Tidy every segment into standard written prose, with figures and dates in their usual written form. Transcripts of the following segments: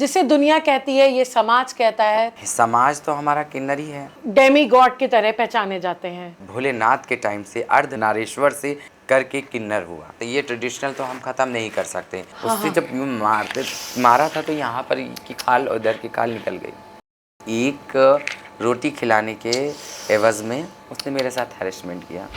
जिसे दुनिया कहती है, ये समाज कहता है। समाज तो हमारा किन्नर ही है। डेमी गॉड की तरह पहचाने जाते हैं। भोलेनाथ के टाइम से अर्धनारीश्वर से करके किन्नर हुआ, तो ये ट्रेडिशनल तो हम खत्म नहीं कर सकते। उससे जब मारा था तो यहाँ पर की खाल और उधर की खाल निकल गई। एक रोटी खिलाने के एवज में उसने मेरे साथ हैरेसमेंट किया।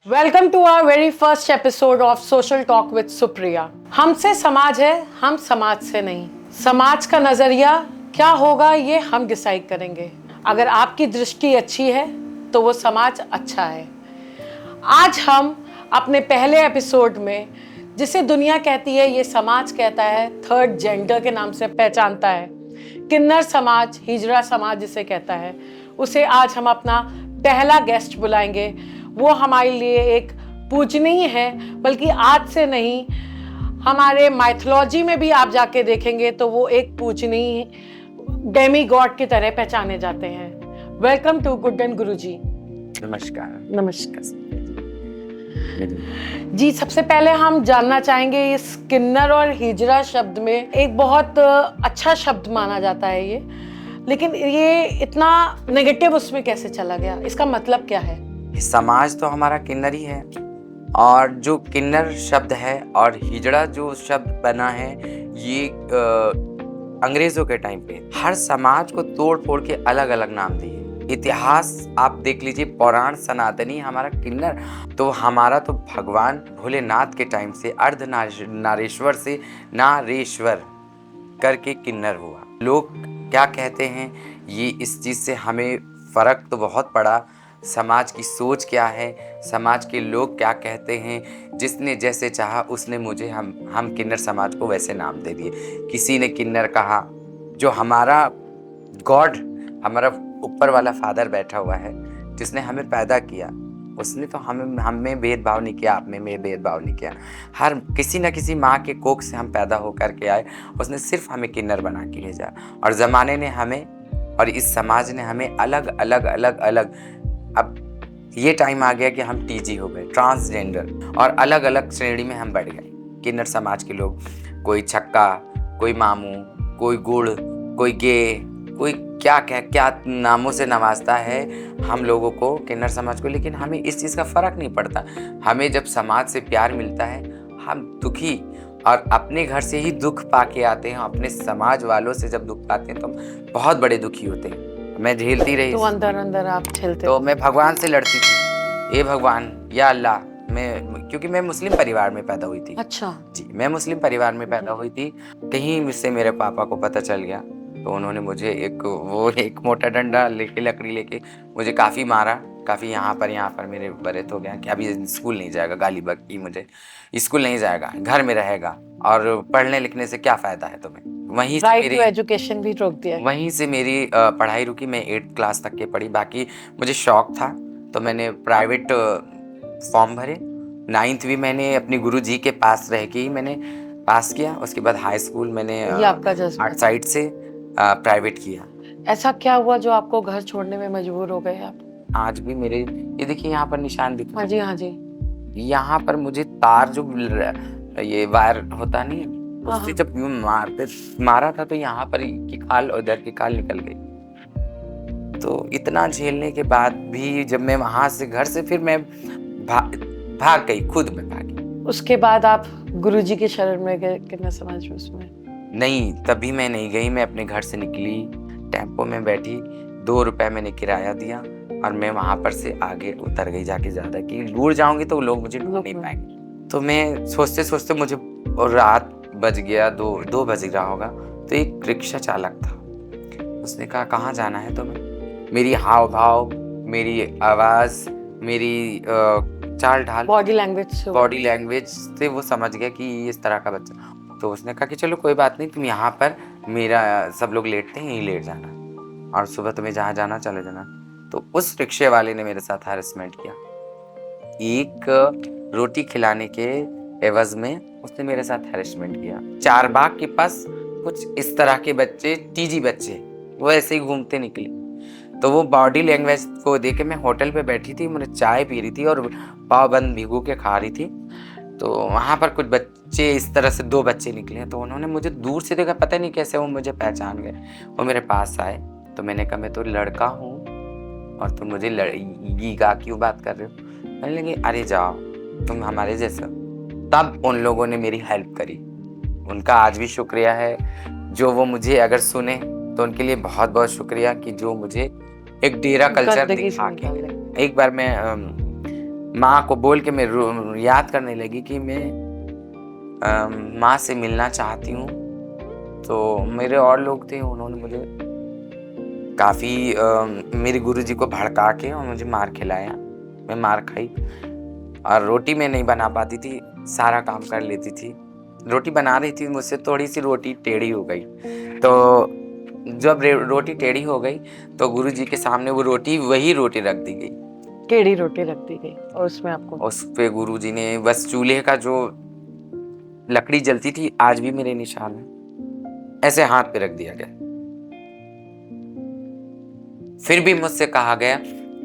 Welcome to our very first episode of social talk with Supriya. हमसे समाज है, हम समाज से नहीं। समाज का नजरिया क्या होगा ये हम डिसाइड करेंगे। अगर आपकी दृष्टि अच्छी है तो वो समाज अच्छा है। आज हम अपने पहले एपिसोड में, जिसे दुनिया कहती है, ये समाज कहता है, थर्ड जेंडर के नाम से पहचानता है, किन्नर समाज, हिजड़ा समाज जिसे कहता है, उसे आज हम अपना पहला गेस्ट बुलाएंगे। वो हमारे लिए एक पूजनीय है, बल्कि आज से नहीं, हमारे माइथोलॉजी में भी आप जाके देखेंगे तो वो एक पूजनीय डेमी गॉड की तरह पहचाने जाते हैं। वेलकम टू गुड्डन गुरुजी। नमस्कार। नमस्कार जी। सबसे पहले हम जानना चाहेंगे, इस किन्नर और हिजड़ा शब्द में एक बहुत अच्छा शब्द माना जाता है ये, लेकिन ये इतना नेगेटिव उसमें कैसे चला गया? इसका मतलब क्या है? समाज तो हमारा किन्नर ही है, और जो किन्नर शब्द है और हिजड़ा जो शब्द बना है, ये अंग्रेजों के टाइम पे हर समाज को तोड़ फोड़ के अलग अलग नाम दिए। इतिहास आप देख लीजिए, पुराण सनातनी हमारा किन्नर, तो हमारा तो भगवान भोलेनाथ के टाइम से अर्धनारीश्वर से नारेश्वर करके किन्नर हुआ। लोग क्या कहते हैं, ये इस चीज़ से हमें फ़र्क तो बहुत पड़ा। समाज की सोच क्या है, समाज के लोग क्या कहते हैं, जिसने जैसे चाहा उसने मुझे हम किन्नर समाज को वैसे नाम दे दिए। किसी ने किन्नर कहा, जो हमारा गॉड, हमारा ऊपर वाला फादर बैठा हुआ है, जिसने हमें पैदा किया, उसने तो हमें भेदभाव नहीं किया, आप में भेदभाव नहीं किया। हर किसी न किसी माँ के कोख से हम पैदा होकर के आए, उसने सिर्फ हमें किन्नर बना के भेजा। और ज़माने ने हमें और इस समाज ने हमें अलग अलग अलग अलग, अब ये टाइम आ गया कि हम टीजी हो गए, ट्रांसजेंडर, और अलग अलग श्रेणी में हम बढ़ गए। किन्नर समाज के लोग, कोई छक्का, कोई मामू, कोई गुड़, कोई गे, कोई क्या नामों से नवाजता है हम लोगों को, किन्नर समाज को। लेकिन हमें इस चीज़ का फ़र्क नहीं पड़ता। हमें जब समाज से प्यार मिलता है, हम दुखी और अपने घर से ही दुख पाके आते हैं, अपने समाज वालों से जब दुख पाते हैं तो हम बहुत बड़े दुखी होते हैं। मैं झेलती रही, तो अंदर अंदर आप झेलते, तो मैं भगवान से लड़ती थी, ए भगवान या अल्लाह। क्योंकि मैं मुस्लिम परिवार में पैदा हुई थी। अच्छा जी, मैं मुस्लिम परिवार में पैदा हुई थी। कहीं मुझसे मेरे पापा को पता चल गया, तो उन्होंने मुझे एक मोटा डंडा लेके, लकड़ी लेके मुझे काफ़ी मारा, काफ़ी यहाँ पर मेरे बरत हो गया कि अभी स्कूल नहीं जाएगा। गाली बकी मुझे, स्कूल नहीं जाएगा, घर में रहेगा, और पढ़ने लिखने से क्या फ़ायदा है तुम्हें। वहीं से राइट टू एजुकेशन भी रोक दिया। वहीं से मेरी पढ़ाई रुकी। मैं 8th क्लास तक के पढ़ी। बाकी मुझे शौक था तो मैंने प्राइवेट फॉर्म भरे। 9th भी मैंने अपने गुरुजी के पास रह के ही मैंने पास किया। उसके बाद हाई स्कूल मैंने आर्ट साइड से प्राइवेट किया। ऐसा क्या हुआ जो आपको घर छोड़ने में मजबूर हो गए आप? आज भी मेरे, ये देखिए यहाँ पर निशान दिखा। हाँ जी, हाँ जी। यहाँ पर मुझे तार, जो ये वायर होता नहीं, उससे जब मारा था तो यहाँ पर की खाल और उधर की खाल निकल गई। तो इतना झेलने के बाद भी जब मैं वहां से, घर से, फिर मैं भाग गई, खुद में भागी। उसके बाद आप गुरुजी की शरण में गए किन्नर समाज में? उसमें नहीं, तभी मैं नहीं गई। मैं अपने घर से निकली, टेम्पो में बैठी, 2 रुपए मैंने किराया दिया, और मैं वहां पर से आगे उतर गई जाके। ज़्यादा कि दूर जाऊंगी तो लोग मुझे ढूंढ नहीं पाएंगे। तो मैं सोचते सोचते, मुझे रात बज गया, 2 बज रहा होगा, तो एक रिक्शा चालक था। उसने कहा, कहाँ जाना है तुम्हें? मेरी हाव भाव, मेरी आवाज़, मेरी चाल ढाल, बॉडी लैंग्वेज से वो समझ गया कि इस तरह का बच्चा। तो उसने कहा कि चलो कोई बात नहीं, तुम यहाँ पर, मेरा सब लोग लेटते हैं, यहीं लेट जाना, और सुबह तुम्हें जहाँ जाना चले जाना। तो उस रिक्शे वाले ने मेरे साथ हैरेसमेंट किया। एक रोटी खिलाने के एवज में उसने मेरे साथ हैरेसमेंट किया। चारबाग के पास कुछ इस तरह के बच्चे, टीजी बच्चे, वो ऐसे ही घूमते निकले। तो वो बॉडी लैंग्वेज को देख के, मैं होटल पे बैठी थी, मैंने चाय पी रही थी और पाव बंद भिगो के खा रही थी। तो वहाँ पर कुछ बच्चे इस तरह से 2 बच्चे निकले, तो उन्होंने मुझे दूर से देखा, पता नहीं कैसे वो मुझे पहचान गए। वो मेरे पास आए, तो मैंने कहा मैं तो लड़का हूँ और तुम मुझे लड़की का क्यों बात कर रहे हो? कहने लगे अरे जाओ तुम हमारे जैसे हो। तब उन लोगों ने मेरी हेल्प करी, उनका आज भी शुक्रिया है। जो वो मुझे अगर सुने तो उनके लिए बहुत बहुत शुक्रिया कि जो मुझे एक डेरा कल्चर गंदगी से दिखा निकाल के। रहे। एक बार मैं माँ को बोल के मैं याद करने लगी कि मैं माँ से मिलना चाहती हूँ। तो मेरे और लोग थे, उन्होंने मुझे काफ़ी मेरे गुरुजी को भड़का के और मुझे मार खिलाया। मैं मार खाई और रोटी मैं नहीं बना पाती थी, सारा काम कर लेती थी। रोटी बना रही थी, मुझसे थोड़ी सी रोटी टेढ़ी हो गई। तो जब रोटी टेढ़ी हो गई तो गुरुजी के सामने वो रोटी, वही रोटी रख दी गई। टेढ़ी रोटी रख दी गई और उसमें आपको उस पे गुरुजी ने बस चूल्हे का जो लकड़ी जलती थी, आज भी मेरे निशान है, ऐसे हाथ पे रख दिया गया। फिर भी मुझसे कहा गया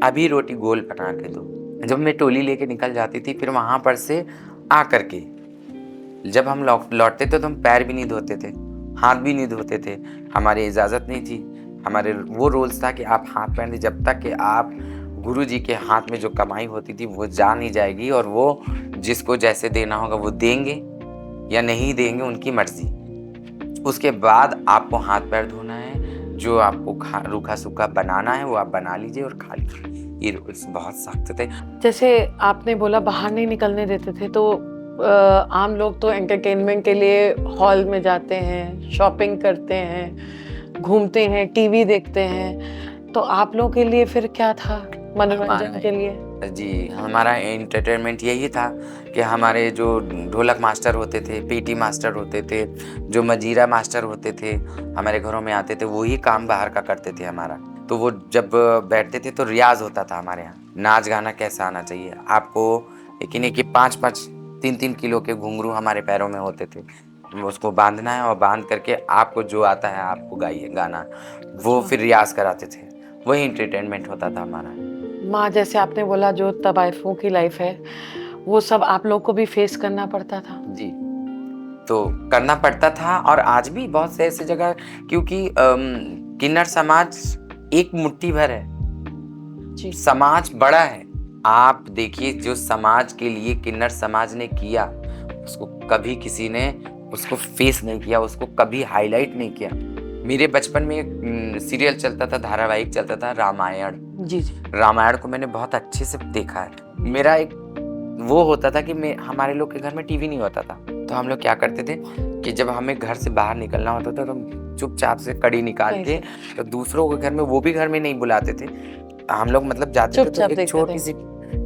अभी रोटी गोल बना के दो। जब मैं टोली लेके निकल जाती थी, फिर वहां पर से आ करके जब हम लौटते थे तो हम पैर भी नहीं धोते थे, हाथ भी नहीं धोते थे। हमारी इजाज़त नहीं थी, हमारे वो रूल्स था कि आप हाथ पैर नहीं, जब तक कि आप गुरुजी के हाथ में जो कमाई होती थी वो जा नहीं जाएगी, और वो जिसको जैसे देना होगा वो देंगे या नहीं देंगे, उनकी मर्जी। उसके बाद आपको हाथ पैर धोना है, जो आपको रूखा सूखा बनाना है वो आप बना लीजिए और खा लीजिए। ये रूल्स बहुत सख्त थे। जैसे आपने बोला बाहर नहीं निकलने देते थे, तो आम लोग तो एंटरटेनमेंट के लिए हॉल में जाते हैं, शॉपिंग करते हैं, घूमते हैं, टीवी देखते हैं, तो आप लोगों के लिए फिर क्या था मनोरंजन के लिए? जी, हमारा एंटरटेनमेंट यही था कि हमारे जो ढोलक मास्टर होते थे, पीटी मास्टर होते थे, जो मजीरा मास्टर होते थे, हमारे घरों में आते थे, वही काम बाहर का करते थे हमारा। तो वो जब बैठते थे तो रियाज़ होता था हमारे यहाँ, नाच गाना कैसा आना चाहिए। आपको यकीन है कि 5-5, 3-3 किलो के घुंघरू हमारे पैरों में होते थे, उसको बांधना है और बांध करके आपको जो आता है आपको गाइए गाना, वो फिर रियाज़ कराते थे। वही एंटरटेनमेंट होता था हमारा। माँ, जैसे आपने बोला जो तवाइफों की लाइफ है, वो सब आप लोग को भी फेस करना पड़ता था? जी, तो करना पड़ता था और आज भी बहुत से ऐसी जगह, क्योंकि किन्नर समाज एक मुट्ठी भर है, जी। समाज बड़ा है। आप देखिए जो समाज के लिए किन्नर समाज ने किया, उसको कभी किसी ने उसको फेस नहीं किया, उसको कभी हाईलाइट नहीं किया। मेरे बचपन में एक सीरियल चलता था, धारावाहिक चलता था, रामायण। जी, जी। रामायण को मैंने बहुत अच्छे से देखा है। मेरा एक वो होता था कि हमारे लोग के घर में टीवी नहीं होता था, तो हम लोग क्या करते थे कि जब हमें घर से बाहर निकलना होता था तो हम चुपचाप से कड़ी निकाल के, तो दूसरों के घर में, वो भी घर में नहीं बुलाते थे, हम लोग मतलब जाते थे तो एक छोटी सी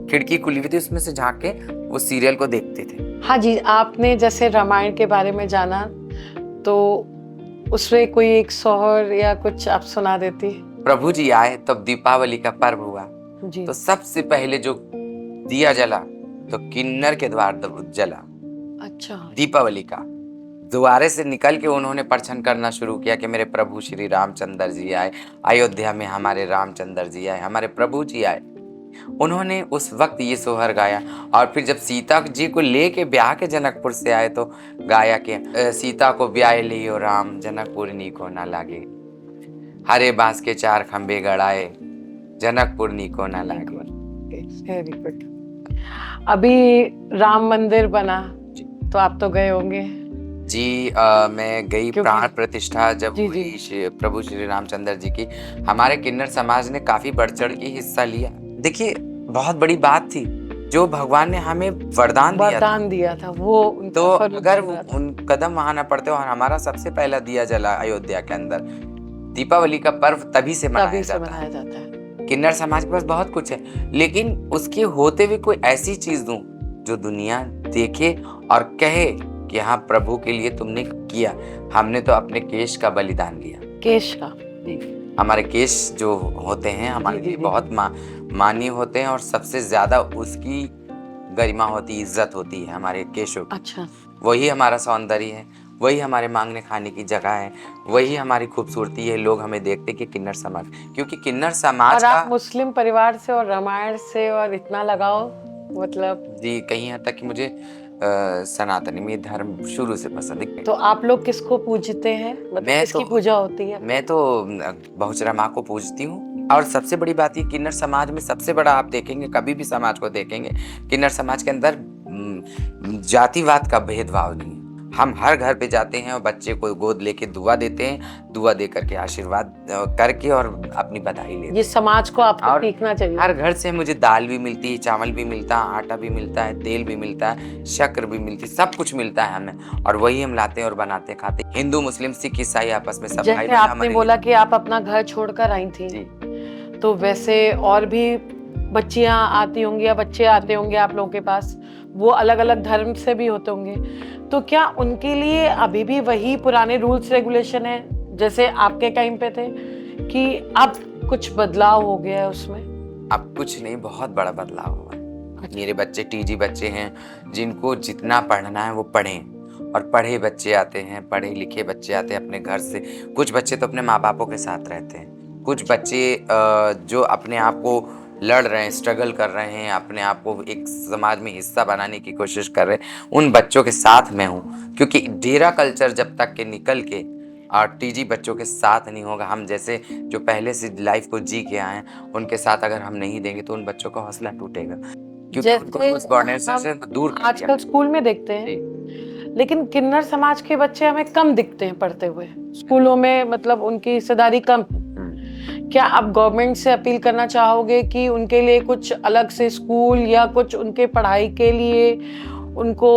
खिड़की खुली हुई थी, उसमें से झांक के वो सीरियल को देखते थे। हाँ जी, आपने जैसे रामायण के बारे में जाना, तो उसमें कोई एक सोहर या कुछ आप सुना देती? प्रभु जी आए तब दीपावली का पर्व हुआ, जी। तो सबसे पहले जो दिया जला तो किन्नर के द्वार जला। अच्छा। दीपावली का द्वारे से निकल के उन्होंने परछन करना शुरू किया कि मेरे प्रभु श्री रामचंद्र जी आए, अयोध्या में हमारे रामचंद्र जी आए, हमारे प्रभु जी आए। उन्होंने उस वक्त ये सोहर गाया। और फिर जब सीता जी को लेके ब्याह के जनकपुर से आए तो गाया कि सीता को ब्याह लियो राम, जनकपुर नीको ना लागे, हरे बांस के 4 खंबे गड़ाए, जनकपुर नीको ना लागे। Very good. अभी राम मंदिर बना, तो आप तो गए होंगे? जी, मैं गई प्राण प्रतिष्ठा जब हुई प्रभु श्री रामचंद्र जी की, हमारे किन्नर समाज ने काफी बढ़ चढ़ के हिस्सा लिया। देखिए बहुत बड़ी बात थी, जो भगवान ने हमें वरदान दिया था वो, तो अगर उन कदम वहां न पड़ते और हमारा सबसे पहला दिया जला अयोध्या के अंदर, दीपावली का पर्व तभी से मनाया जाता है। किन्नर समाज के पास बहुत कुछ है, लेकिन उसके होते हुए कोई ऐसी चीज दूं जो दुनिया देखे और कहे कि हाँ प्रभु के लिए तुमने किया। हमने तो अपने केश का बलिदान दिया। केश का? हमारे केश जो होते हैं हमारे लिए बहुत मान्य होते हैं, और सबसे ज्यादा उसकी गरिमा होती, इज्जत होती है हमारे केशों की। अच्छा। वही हमारा सौंदर्य है, वही हमारे मांगने खाने की जगह है, वही हमारी खूबसूरती है। लोग हमें देखते कि किन्नर समाज, क्योंकि किन्नर समाज और आप मुस्लिम परिवार से और रामायण से और इतना लगाओ, मतलब? जी, कहीं हद तक कि मुझे सनातनी, मुझे धर्म शुरू से पसंद है। तो आप लोग किसको पूजते हैं, मतलब मैं किसकी तो पूजा होती है? मैं तो बहुचरा माँ को पूजती हूँ। और सबसे बड़ी बात ये, किन्नर समाज में सबसे बड़ा आप देखेंगे, कभी भी समाज को देखेंगे, किन्नर समाज के अंदर जातिवाद का भेदभाव नहीं है। हम हर घर पे जाते हैं और बच्चे को गोद लेके दुआ देते हैं, दुआ दे करके आशीर्वाद करके और अपनी बधाई लेते हैं। ये समाज को आपको और सीखना चाहिए। हर घर से मुझे दाल भी मिलती है, चावल भी मिलता है, आटा भी मिलता है, तेल भी मिलता है, शक्कर भी मिलती है, सब कुछ मिलता है हमें, और वही हम लाते हैं और बनाते हैं, खाते हैं। हिंदू मुस्लिम सिख ईसाई आपस में सब भाई जैसे बहन आपने हमारे बोला लिए। कि आप अपना घर छोड़कर आई थी, जी तो वैसे और भी बच्चियां आती होंगी या बच्चे आते होंगे आप लोगों के पास, वो अलग अलग धर्म से भी होते होंगे, तो क्या उनके लिए अभी भी वही पुराने रूल्स रेगुलेशन है जैसे आपके टाइम पे थे, कि अब कुछ बदलाव हो गया है उसमें? अब कुछ नहीं, बहुत बड़ा बदलाव हुआ है। मेरे बच्चे टीजी बच्चे हैं, जिनको जितना पढ़ना है वो पढ़ें, और पढ़े बच्चे आते हैं, पढ़े लिखे बच्चे आते हैं अपने घर से। कुछ बच्चे तो अपने माँ बापों के साथ रहते हैं, कुछ बच्चे जो अपने आप को लड़ रहे हैं, स्ट्रगल कर रहे हैं, अपने आप को एक समाज में हिस्सा बनाने की कोशिश कर रहे हैं, उन बच्चों के साथ मैं हूँ। क्योंकि डेरा कल्चर जब तक के निकल के और टीजी बच्चों के साथ नहीं होगा, हम जैसे जो पहले से लाइफ को जी के आए हैं, उनके साथ अगर हम नहीं देंगे तो उन बच्चों का हौसला टूटेगा, क्योंकि उनको उस बॉर्डर से दूर कर दिया। आजकल स्कूल में देखते हैं, लेकिन किन्नर समाज के बच्चे हमें कम दिखते हैं पढ़ते हुए स्कूलों में, मतलब उनकी हिस्सेदारी कम। क्या आप गवर्नमेंट से अपील करना चाहोगे कि उनके लिए कुछ अलग से स्कूल या कुछ उनके पढ़ाई के लिए उनको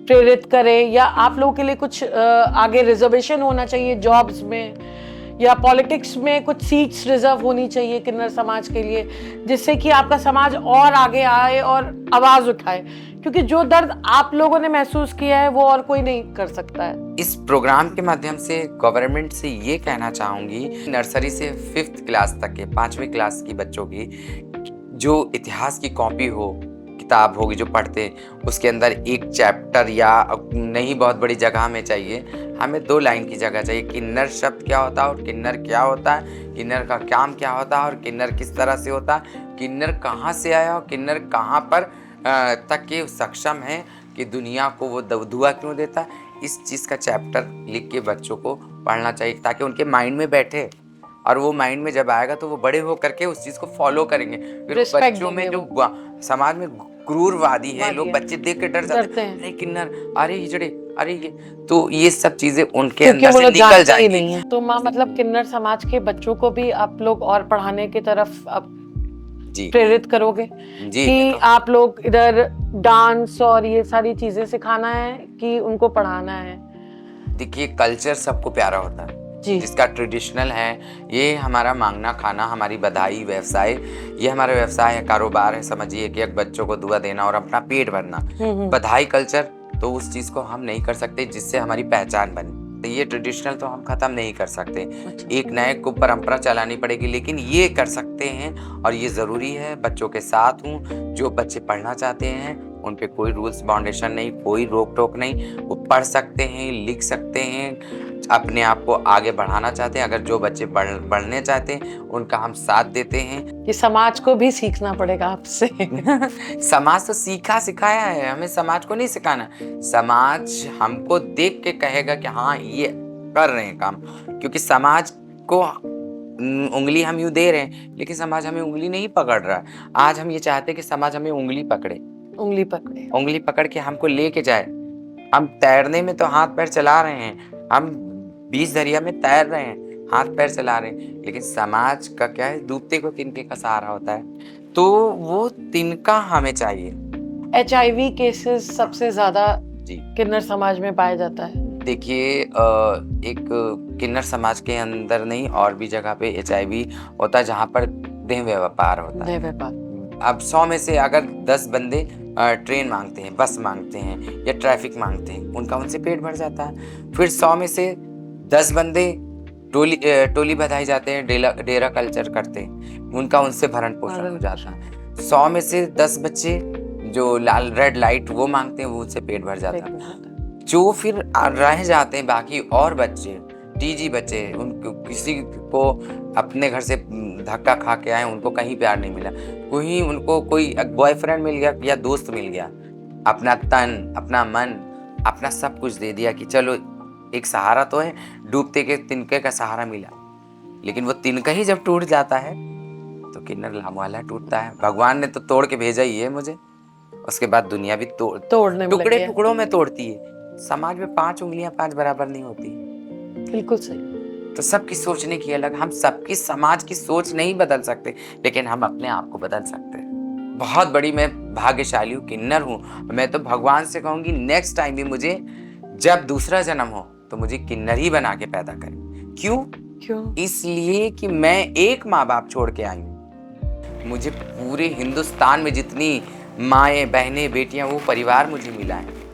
प्रेरित करें, या आप लोगों के लिए कुछ आगे रिजर्वेशन होना चाहिए जॉब्स में, या पॉलिटिक्स में कुछ सीट्स रिजर्व होनी चाहिए किन्नर समाज के लिए, जिससे कि आपका समाज और आगे आए और आवाज उठाए, क्योंकि जो दर्द आप लोगों ने महसूस किया है वो और कोई नहीं कर सकता है। इस प्रोग्राम के माध्यम से गवर्नमेंट से ये कहना चाहूँगी, नर्सरी से 5th क्लास तक के 5वीं क्लास की बच्चों की जो इतिहास की कॉपी हो, किताब होगी जो पढ़ते, उसके अंदर एक चैप्टर या नहीं बहुत बड़ी जगह में चाहिए, हमें 2 लाइन की जगह चाहिए। किन्नर शब्द क्या होता है और किन्नर क्या होता है, किन्नर का काम क्या होता है और किन्नर किस तरह से होता है, किन्नर कहाँ से आया और किन्नर कहाँ पर तक के सक्षम है कि दुनिया को वो दुआ क्यों देता है। इस चीज़ का चैप्टर लिख के बच्चों को पढ़ना चाहिए, ताकि उनके माइंड में बैठे, और वो माइंड में जब आएगा तो वो बड़े हो करके उस चीज़ को फॉलो करेंगे। फिर बच्चों में जो समाज में क्रूरवादी है, लोग बच्चे देख के डर जाते हैं, अरे किन्नर, अरे हिजड़े, अरे ये, तो ये सब चीजें उनके अंदर से निकल जाएंगी। तो माँ, मतलब किन्नर समाज के बच्चों को भी आप लोग और पढ़ाने की तरफ अब जी प्रेरित करोगे जी, कि आप लोग इधर डांस और ये सारी चीजें सिखाना है कि उनको पढ़ाना है? देखिए, कल्चर सबको प्यारा होता है जी। जिसका ट्रेडिशनल है, ये हमारा मांगना खाना, हमारी बधाई व्यवसाय, ये हमारा व्यवसाय है, कारोबार है, समझिए कि एक बच्चों को दुआ देना और अपना पेट भरना। बधाई कल्चर तो उस चीज को हम नहीं कर सकते जिससे हमारी पहचान बने, तो ये ट्रेडिशनल तो हम खत्म नहीं कर सकते। एक नए को परंपरा चलानी पड़ेगी, लेकिन ये कर सकते हैं और ये जरूरी है। बच्चों के साथ हूँ, जो बच्चे पढ़ना चाहते हैं उन पे कोई रूल्स बाउंडेशन नहीं, कोई रोक टोक नहीं, वो पढ़ सकते हैं, लिख सकते हैं, अपने आप को आगे बढ़ाना चाहते हैं। अगर जो बच्चे बढ़ने चाहते हैं उनका हम साथ देते हैं। ये समाज को भी सीखना पड़ेगा आपसे। समाज तो सीखा सिखाया है, हमें समाज को नहीं सिखाना। समाज हमको देख के कहेगा कि हाँ ये कर रहे हैं काम, क्योंकि समाज को उंगली हम यूं दे रहे हैं, लेकिन समाज हमें उंगली नहीं पकड़ रहा है। आज हम ये चाहते हैं कि समाज हमें उंगली पकड़े, उंगली पकड़ के हमको लेके जाए। हम तैरने में तो हाथ पैर चला रहे हैं, हम बीच दरिया में तैर रहे हैं, हाथ पैर चला रहे हैं, लेकिन समाज का क्या है, डूबते को तिनके का सहारा होता है, तो वो तिनका हमें चाहिए। HIV केसेस सबसे ज्यादा किन्नर समाज में पाया जाता है। देखिए, एक किन्नर समाज के अंदर नहीं, और भी जगह पे HIV होता है जहाँ पर देह व्यापार होता है। अब 100 में से अगर 10 बंदे ट्रेन मांगते हैं, बस मांगते हैं या ट्रैफिक मांगते हैं, उनका उनसे पेट भर जाता है। फिर 100 में से 10 बंदे टोली बधाई जाते हैं, डेरा कल्चर करते हैं, उनका उनसे भरण पोषण हो जाता है। 100 में से 10 बच्चे जो लाल रेड लाइट वो मांगते हैं, वो उनसे पेट भर जाता है। जो फिर रह जाते हैं बाकी और बच्चे, टीजी बच्चे, उनको किसी को अपने घर से धक्का खा के आए, उनको कहीं प्यार नहीं मिला, उनको कोई बॉयफ्रेंड मिल गया या दोस्त मिल गया, अपना तन, अपना मन, अपना सब कुछ दे दिया कि चलो एक सहारा तो है, डूबते के तिनके का सहारा मिला। लेकिन वो तिनका ही जब टूट जाता है तो किन्नर लामवाला टूटता है। भगवान ने तो तोड़ के भेजा ही है मुझे, उसके बाद दुनिया भी तोड़ने में लगी टुकड़े है। टुकड़ों में तोड़ती है। समाज में 5 उंगलियां 5 बराबर नहीं होती। बिल्कुल सही। तो सबकी सोचने की अलग, हम सबकी समाज की सोच नहीं बदल सकते, लेकिन हम अपने आप को बदल सकते हैं। बहुत बड़ी मैं भाग्यशाली हूँ, किन्नर हूँ। मैं तो भगवान से कहूंगी नेक्स्ट टाइम भी मुझे जब दूसरा जन्म हो तो मुझे किन्नर ही बना के पैदा करें। क्यों? इसलिए कि मैं एक माँ बाप छोड़ के आई हूँ। मुझे पूरे हिंदुस्तान में जितनी माएँ, बहनें, बेटियां, वो परिवार मुझे मिला है।